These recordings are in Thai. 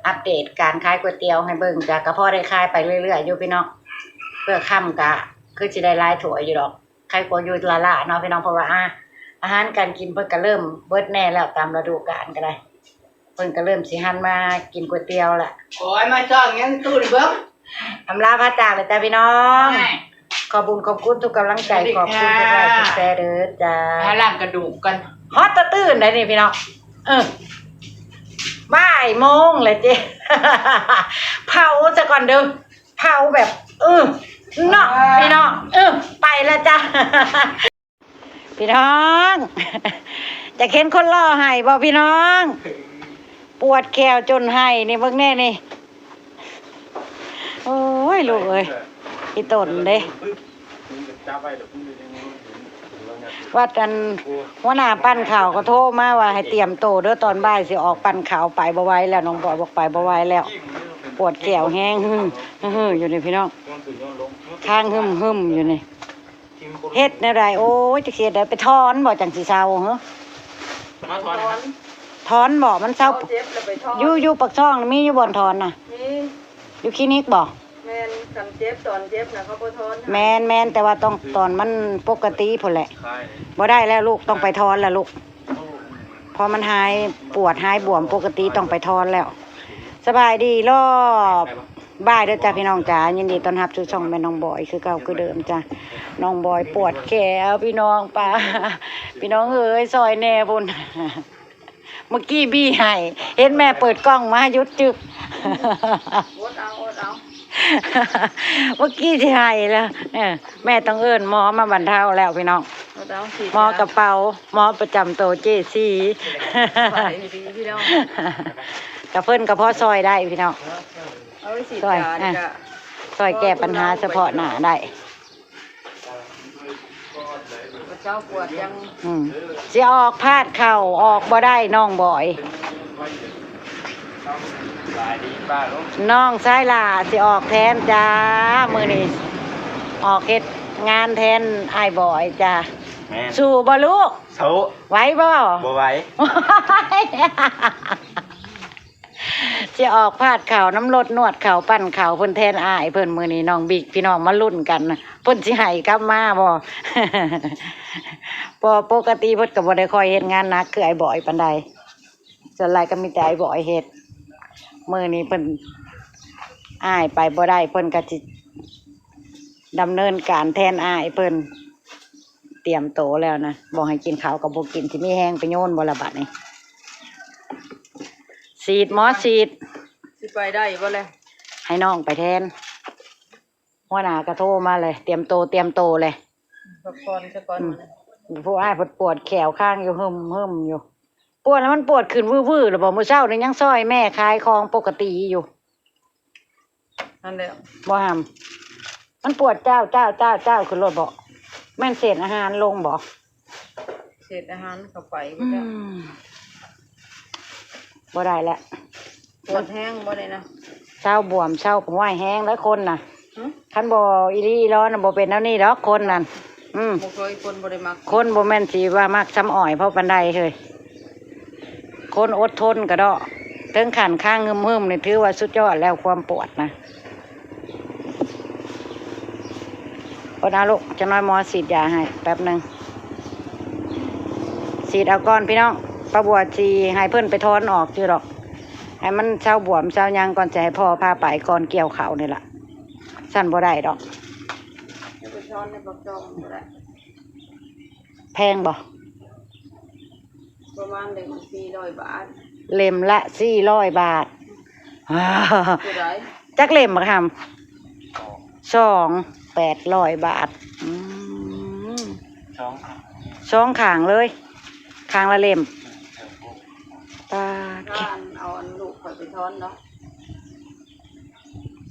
อัปเดตการขายก๋วยเตี๋ยวให้เบิ่งจ้ะก็พอได้ขายไปเรื่อยๆอยู่พี่น้องเพื่อค่ำกะคือสิได้หลายถ้วยอยู่ดอกใครกลัวอยู่ละเนาะพี่น้องเพราะว่าอาหารการกินเพิ่นก็เริ่มเบิดแน่แล้วตามฤดูกาลก็ได้เพิ่นก็เริ่มสิหันมากินก๋วยเตี๋ยวละโอ้ยมาจ้องงั้นตู้ดิเบิ้งอำลาพระจากเลยจ้ะพี่น้องขอบคุณทุกกำลังใจขอบคุณทุกไลค์ทุกแชร์เด้อจ้าหาล่างกระดูกกันฮอตตื่นได้นี่พี่น้องบ่ายโมงเลยเจ๊ เผาซะก่อนเด้อเผาแบบเนาะพี่น้องไปแล้วจ้ะ พี่น้อง จะเข็นคนล่อให้บ่พี่น้อง ปวดแขวจนให้นี่เบิ่งแน่นี่โอ้ยลูกเอ้ยอีต้นเด้ว่ากันหัวหน้าปั้นข่าวก็โทรมาว่าให้เตรียมโตเด้อตอนบ่ายสิออกปั้นข่าวไปบ่ไหวแล้วน้องบอกไปบ่ไหวแล้วปวดแขวแห้งอยู่นี่พี่น้องข้างหึมอยู่นี่เฮ็ดแนวใดโอ้ยจะเฮ็ดได้ไปถอนบ่จังสิเซาเหรอมาถอนบ่มันเซาอยู่ปักช่องมีอยู่บ่อนถอนน่ะอยู่คลินิกบ่แม่นคันเจ็บตอนเจ็บนะเขาบ่ทอนแม่นแต่ว่าต้องตอนมันปกติพุ่นแหละบ่ได้แล้วลูกต้องไปถอนแล้วลูกพอมันหายปวดหายบวมปกติต้องไปถอนแล้วสบายดีรอบบ่ายเด้อจ้ะพี่น้องจ๋ายินดีต้อนรับสู่ช่องแม่น้องบอยคือเก่าคือเดิมจ้ะน้องบอยปวดแขนพี่น้องป้าพี่น้องเอ้ยซอยแน่พุ่นเมื่อกี้บี้ให้เห็นแม่เปิดกล้องมาหยุดจึกอดเอาเมื่อกี้ที่ให้แล้วแม่ต้องเอิ้นหมอมาบรรเทาแล้วพี่น้องหมอกระเป๋าหมอประจำโตเจซีพี่น้องกระเพิ่นกระเพาะซอยได้พี่น้องซอยซอยแก้ปัญหาเฉพาะหน้าได้เจ้าปวดยังสิออกพาดเข่าออกบ่ได้น้องบอยน้องซ้ายล่ะสิออกแทนจ้ามื้อนี้ออกเฮ็ดงานแทนอ้ายบอยจ้าสู้บ่ลูกสู้ไหวบ่ไหวสิออกพาดเข่าน้ำรดนวดเข่าปั้นเข่าเพิ่นแทนอ้ายเพิ่นมื้อนี้น้องบิ๊กพี่น้องมาลุ้นกันเพิ่นสิให้กลับมาบ่ ปกติเพิ่นก็บ่ได้ค่อยเฮ็ดงานหนักคือไอ้บอยปานใดส่วนหลายก็มีแต่ไอ้บอยเฮ็ดมื้อนี้เพิ่นอ้ายไปบ่ได้เพิ่นก็สิดำเนินการแทนอ้ายเพิ่นเตรียมโตแล้วนะบอกให้กินข้าวก็บ่กินสิมีแห้งไปโยนบ่ละบัดนี้ฉีดหมอฉีดสิไปได้บ่เลยให้น้องไปแทนหัวหน้าก็โทรมาเลยเตรียมโตเลยพักผ่อนซะก่อนผู้อ้ายปวดแขวข้างอยู่หึมอยู่ปวดแล้วมันปวดขึ้นวื้อๆแล้วบ่มื้อเช้านี่ยังซอยแม่ขายของปกติอยู่นั่นแหละบ่ห้ามมันปวดเจ้าขึ้นรถบ่แม่นเศษอาหารลงบ่เศษอาหารเข้าไปบ่ได้แล้วปวดแห้งบ่ได้นะเช้าบวมเช้าห้วยแห้งแล้วคนน่ะคันบ่อีลีร้อนบ่เป็นแนวนี้ดอกคนนั่นบ่เคยคนบ่ได้มักคนบ่แม่นสิว่ามักซ้ำอ้อยเพราะปานใดเฮ้ยคนอดทนก็ดอกถึงขันข้างหึมนี่ถือว่าสุดยอดแล้วความปวดนะอดเอาลูกจะน้อยหมอฉีดยาให้แป๊บนึงฉีดเอาก่อนพี่น้องประบัวจีให้เพิ่นไปถอนออกจื้อดอกให้มันเช้าบวมเช้ายังก่อนจะให้พ่อพาไปก่อนเกี่ยวเขานี่แหละสั่นบ่ได้ดอกไปถอนในบักจองบ่ได้แพงบ่ประมาณ400 บาทเล่มละ400 บาทจักเล่มบ่ทำ200-800 บาทสองข้างเลยข้างละเล่มเอาลูกไปถอนเนาะ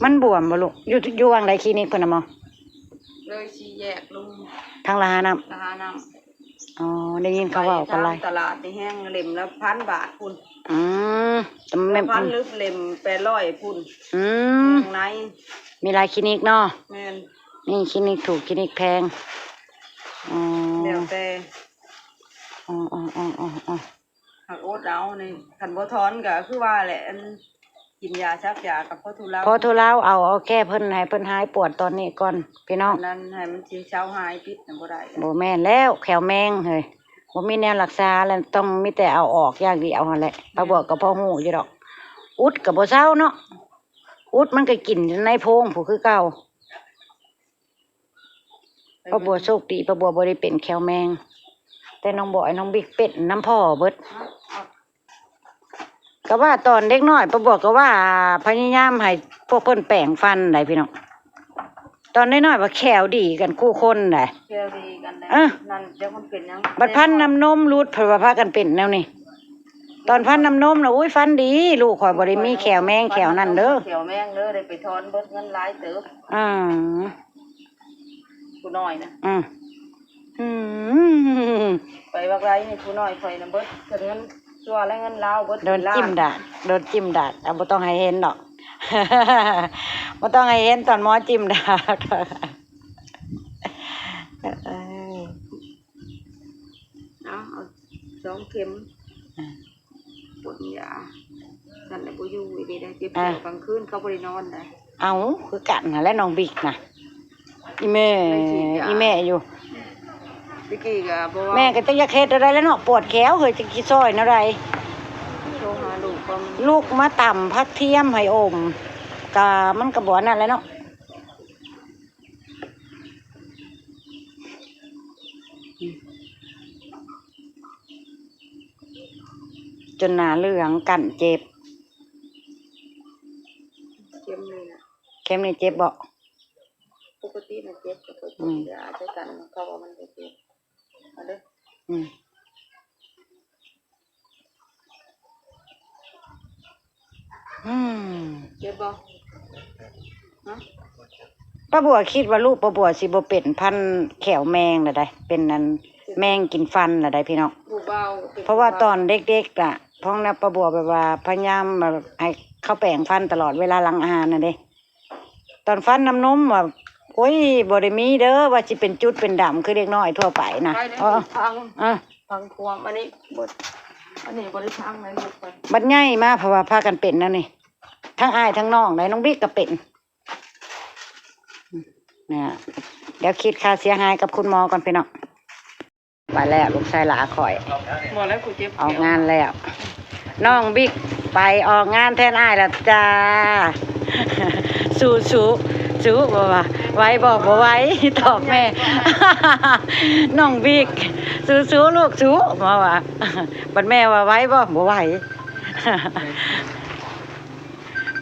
มันบวมบ่ลูกอยู่วางใดคลินิกเพิ่นน่ะบ่เลยชี้แยกลุงทางละหาน้ำอ๋อได้ยินเขาเว้ากันหลายตลาดนี่แห้งเล่มละ1,000 บาทพุ่นแม่1,000ลึกเล่ม800พุ่นข้างในมีหลายคลินิกเนาะแม่นนี่คลินิกถูกคลินิกแพงแล้วแต่อ๋อหักอดเอานี่คันบ่ถอนก็คือว่าแหละ กินยาชักยากับพ่อทุเลา พอทุเลาเอาแก้เพิ่นให้เพิ่นหายปวดตอนนี้ก่อนพี่น้อง อันนั้นให้มันสิเช้าหายพิษน่ะบ่ได้ บ่แม่นแล้วแขวแมงเฮ้ยบ่มีแนวรักษาแล้วต้องมีแต่เอาออกอย่างเดียวหั่นแหละป้าบัวก็พอฮู้อยู่ดอก อุดก็บ่เซาเนาะอุดมันก็กินในโพรงผู้คือเก่าป้าบัวโชคดีป้าบัวบ่ได้เป็นแขวแมง แต่น้องบอยน้องบิ๊กเป็ดน้ำพ่อเบิดก็ว่าตอนเด็กน้อยป้าบัวก็ว่าพยายามให้พวกเพิ่นแปรงฟันได้พี่น้องตอนน้อยๆว่าแขวดีกันคู่คนได้ แก้วดีกันได้ เอ้อ นั่นเดี๋ยวมันเป็นหยัง บัดพันน้ำนมรูดเพิ่นว่าพากันเป็นแนวนี้ตอนพันน้ำนมน่ะอุ้ยฟันดี ลูกข่อยบ่ได้มีแขวแมงแขวนั่นเด้อ แขวแมงเด้อได้ไปถอนเบิดเงินหลายเติบ อ่า ผู้น้อยนะ อืมอืม ไปวักไรนี่ผู้น้อยข่อยน่ะเบิดเงินชั่วและเงินลาวเบิด โดนจิ้มดาดโดนจิ้มดาดเอาบ่ต้องให้เห็นดอก บ่ต้องให้เห็นตอนหมอจิ้มดาด เอา2 เข็มปวดยานั่นแหละบ่อยู่อีนี่ได้เจ็บกลางคืนเขาบ่ได้นอนได้ เอาคือกันน่ะและน้องบิ๊กน่ะอีแม่อยู่ ตะกี้ก็บ่ว่า แม่ก็จะอยากเฮ็ดอะไรแล้วเนาะปวดแขวเฮ้ยจะกินซอยอะไร โทรหาลูกก็ ลูกมาต่ำพักเทียมให้อมกะมันก็บ่นั่นแหละเนาะจนหนาเหลืองกันเจ็บ เข็มนี่น่ะ เข้มนี่เจ็บบ่ ปกติมันเจ็บก็ปวดยาใช้กันเขาว่ามันเจ็บเอาเด้อ อืมอืม เจ็บบ่ฮะ ป้าบัวคิดว่าลูกป้าบัวสิบ่เป็นพันแขวแมงละได้เป็นนั้นแมงกินฟันละได้พี่น้อง ผู้เบา เพราะว่าตอนเด็กๆอ่ะพ้องนับป้าบัวแบบว่าพยายามแบบให้เขาแปรงฟันตลอดเวลาหลังอาหารน่ะเด้ตอนฟันน้ำนมว่าโอ้ยบ่ได้มีเด้อว่าสิเป็นจุดเป็นดำคือเด็กน้อยทั่วไปนะ ไป อ๋อ พัง อ่ะ พังควงอันนี้บดอันนี้บริพังเลยลูกไป บัดใหญ่มาเพราะว่าพากันเป็นนั่นนี่ทั้งอ้ายทั้งน้องได้น้องบิ๊กก็เป็นเนี่ยเดี๋ยวคิดค่าเสียหายกับคุณหมอก่อนพี่น้องไปแล้วลูกชายหลาข่อย หมดแล้วกูเจ็บ ออกงานแล้ว น้องบิ๊กไปออกงานแทนอ้ายแล้วจ้า สู้บ่ว่าไว้บอกบ่ไว้ตอบแม่ น้องบิ๊กสู้ลูกสู้มาว่า บัดแม่ว่าไว้บ่ไหว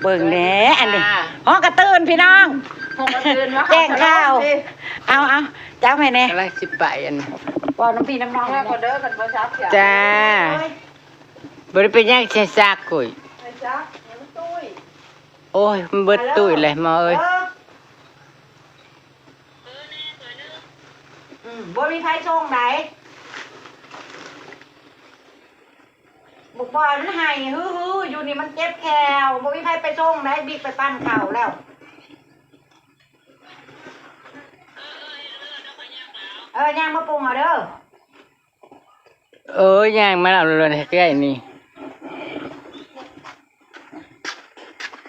เบิ่งแหน่อันนี้ฮอกกระตื่นพี่น้อง ห้องกระตือนวะ แจ้งข่าว เอาจับให้แน่ อะไรสิไปอัน บอกน้ำพี่น้ำน้อง แล้วก็เด้อกันบ่ซับ จ้าบริเป็นยังใช้ซากกุย ไอ้ซักเดี๋ยวมันตุ้ย โอ้ยมันเบิดตุ้ยเลยหมอเอ้ย บ่มีไผส่งไหนบุกบอยมันให้ฮืออยู่นี่มันเจ็บแขวบ่มีไผไปส่งไหนบิ๊กไปปั้นเข่าแล้วย่างมาปรุงเอาเด้อย่างมาเอาเลยใกล้นี่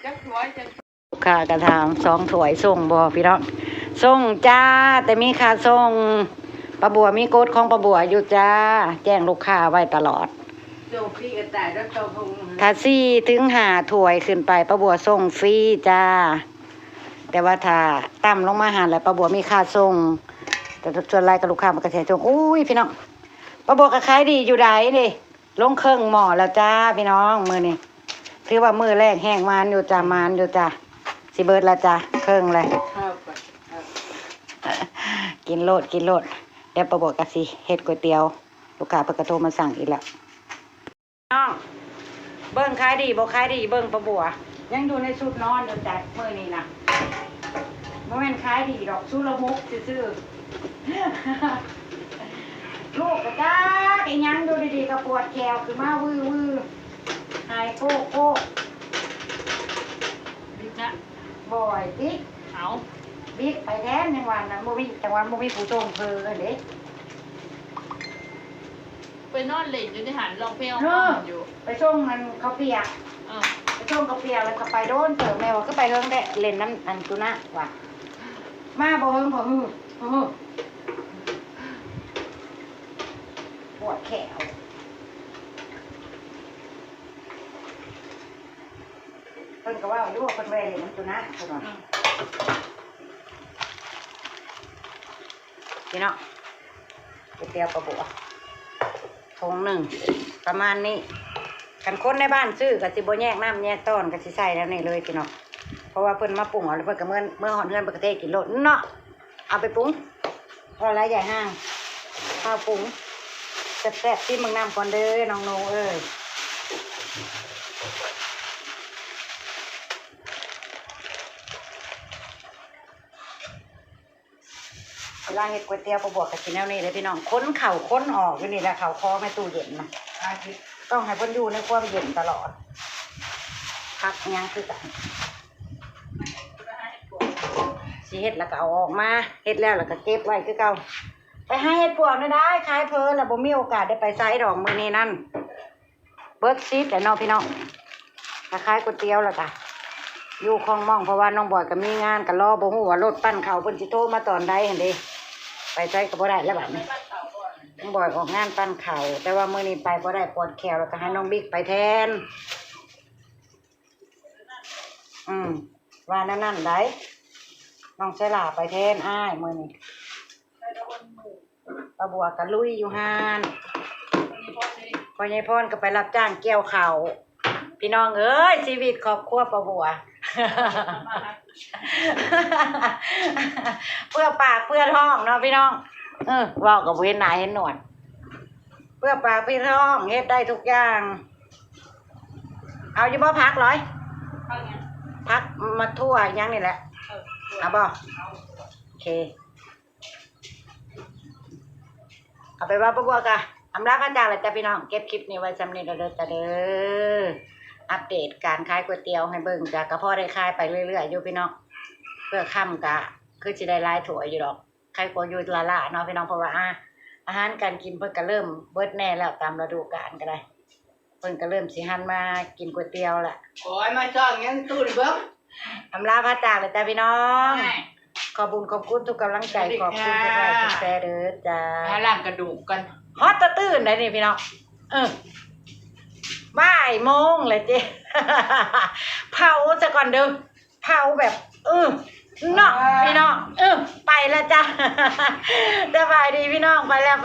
จักสวยจัง ลูกค้ากระถาง2 ถ้วยส่งบ่พี่น้องส่งจ้าแต่มีค่าส่งป้าบัวมีกฎของป้าบัวอยู่จ้าแจ้งลูกค้าไว้ตลอด โจพี่กระต่ายแล้วโจพง ถ้า4 ถึง 5 ถ้วยขึ้นไปป้าบัวส่งฟรีจ้าแต่ว่าถ้าต่ำลงมาหาแล้วป้าบัวมีค่าส่งแต่ส่วนรายกับลูกค้ามันก็ใช้ส่งอุ้ยพี่น้องป้าบัวก็ขายดีอยู่ใดนี่ลงเครื่องหม้อแล้วจ้าพี่น้องมื้อนี้ถือว่ามื้อแรกแห้งมานอยู่จ้ามานอยู่จ้าสิเบิดแล้วจ้าเครื่องเลย ข้าวก่อน กินโลดเดี๋ยวป้าบัวก็สิเฮ็ดก๋วยเตี๋ยวลูกค้าเพิ่นก็โทรมาสั่งอีกแล้วน้องเบิ่งขายดีบ่ขายดีเบิ่งป้าบัวยังอยู่ในชุดนอนอยู่จ้ะมื้อนี้น่ะบ่แม่นขายดีดอกชุดละมุกซื่อๆ ลูกก็จ้าอีหยังดูดีๆก็ปวดแขวคือมามือหายโป๊ะ บิ๊กนะ บ่อยติ๊ก เอา บิ๊กไปแทนจังหวัดนั้นบ่มีจังหวัดบ่มีผู้ส่งเพิ่นเด้ ไปนอนเล่นอยู่ในหันลองเพลง เออ อยู่ ไปส่งมันเขาเปียก เออ ไป ช่วงกระเปียแล้วก็ไปโดนเติมแม่ว่าก็ไปเฮิงได้เล่นน้ำอันตุนะว่ะมาบ่เฮิงผมปวดแขวเพิ่นก็ว่าอยู่ว่าเพิ่นไปเล่นน้ำตุนะเพิ่นว่าพี่เนาะก๋วยเตี๋ยวปลาบัวทงหนึ่งประมาณนี้กันคนในบ้านซื้อก็สิบ่แยกน้ำแยกต้นก็สิใส่แล้วนี่เลยพี่น้องเพราะว่าเพิ่นมาปรุงเอาแล้วเพิ่นก็เมื่อหอนเฮือนเพิ่นก็เทกินโลดเนาะเอาไปปรุงพอแล้วใหญ่ห้างข้าวปรุงแซ่บๆที่เมืองน้ำก่อนเด้อน้องโนเอ้ยเวลาเฮ็ดก๋วยเตี๋ยวปลาบัวก็กินแนวนี้เลยพี่น้องค้นเข่าค้นออกอยู่นี่แหละเข่าคอไม่ตู้เย็นนะต้องให้เพิ่นอยู่ในความเย็นตลอดพักยังคือกันสิเฮ็ดแล้วก็เอาออกมาเฮ็ดแล้วก็เก็บไว้คือเก่าไปให้เฮ็ดปวกไม่ได้ขายเพลินแล้วบ่มีโอกาสได้ไปไซดอกมื้อนี้นั่นเบิดซีดแต่น้องพี่น้องถ้าขายก๋วยเตี๋ยวแล้วก็อยู่คลองม่องเพราะว่าน้องบอยก็มีงานก็รอบ่ฮู้ว่ารถปั้นข้าวเพิ่นสิโทรมาตอนใดหั่นเด้ไปไสก็บ่ได้แล้วบัดนี้น้องบอยออกงานปั้นข้าวแต่ว่ามื้อนี้ไปบ่ได้ปวดแขวแล้วก็ให้น้องบิ๊กไปแทนว่านั่นได้น้องเสลาไปแทนอ้ายมื้อนี้ปลาบัวก็ลุยอยู่หานพ่อใหญ่พรก็ไปรับจ้างเกี่ยวข้าวพี่น้องเอ้ยชีวิตครอบครัวปลาบัว เพื่อปากเพื่อท้องเนาะพี่น้องว่ากับเว้นหน้าเห็นหนวดเพื่อปากเพื่อท้องเฮ็ดได้ทุกอย่างเอาอยู่บ่พักร้อยพักมาทั่วยังนี่แหละเอาบ่โอเคเอาไปว่าปะบัวกะอำลาพระจากเลยจ้ะพี่น้องเก็บคลิปนี้ไว้สำเร็จแล้วเด้อจ้ะเด้ออัปเดตการขายก๋วยเตี๋ยวให้เบิ่งจ้ะก็พอได้ขายไปเรื่อยๆอยู่พี่น้องเพื่อค่ำกะคือสิได้หลายถ้วยอยู่ดอกใครกลัวอยู่ละเนาะพี่น้องเพราะว่าอาหารการกินเพิ่นก็เริ่มเบิดแน่แล้วตามฤดูกาลก็ได้เพิ่นก็เริ่มสิหันมากินก๋วยเตี๋ยวละโอ้ยมาช่องยังตู้ดิเบิ้ง อำลาพระจากเลยจ้ะพี่น้องขอบคุณทุกกำลังใจขอบคุณทุกไลค์ทุกแชร์เด้อจ้าหาล่างกระดูกกัน ฮอตตื่นได้นี่พี่น้องบ่ายโมงเลยเจ๊ เผาซะก่อนเด้อเผาแบบเนาะพี่น้องไปแล้วจ้ะสบายดีพี่น้องไปแล้ว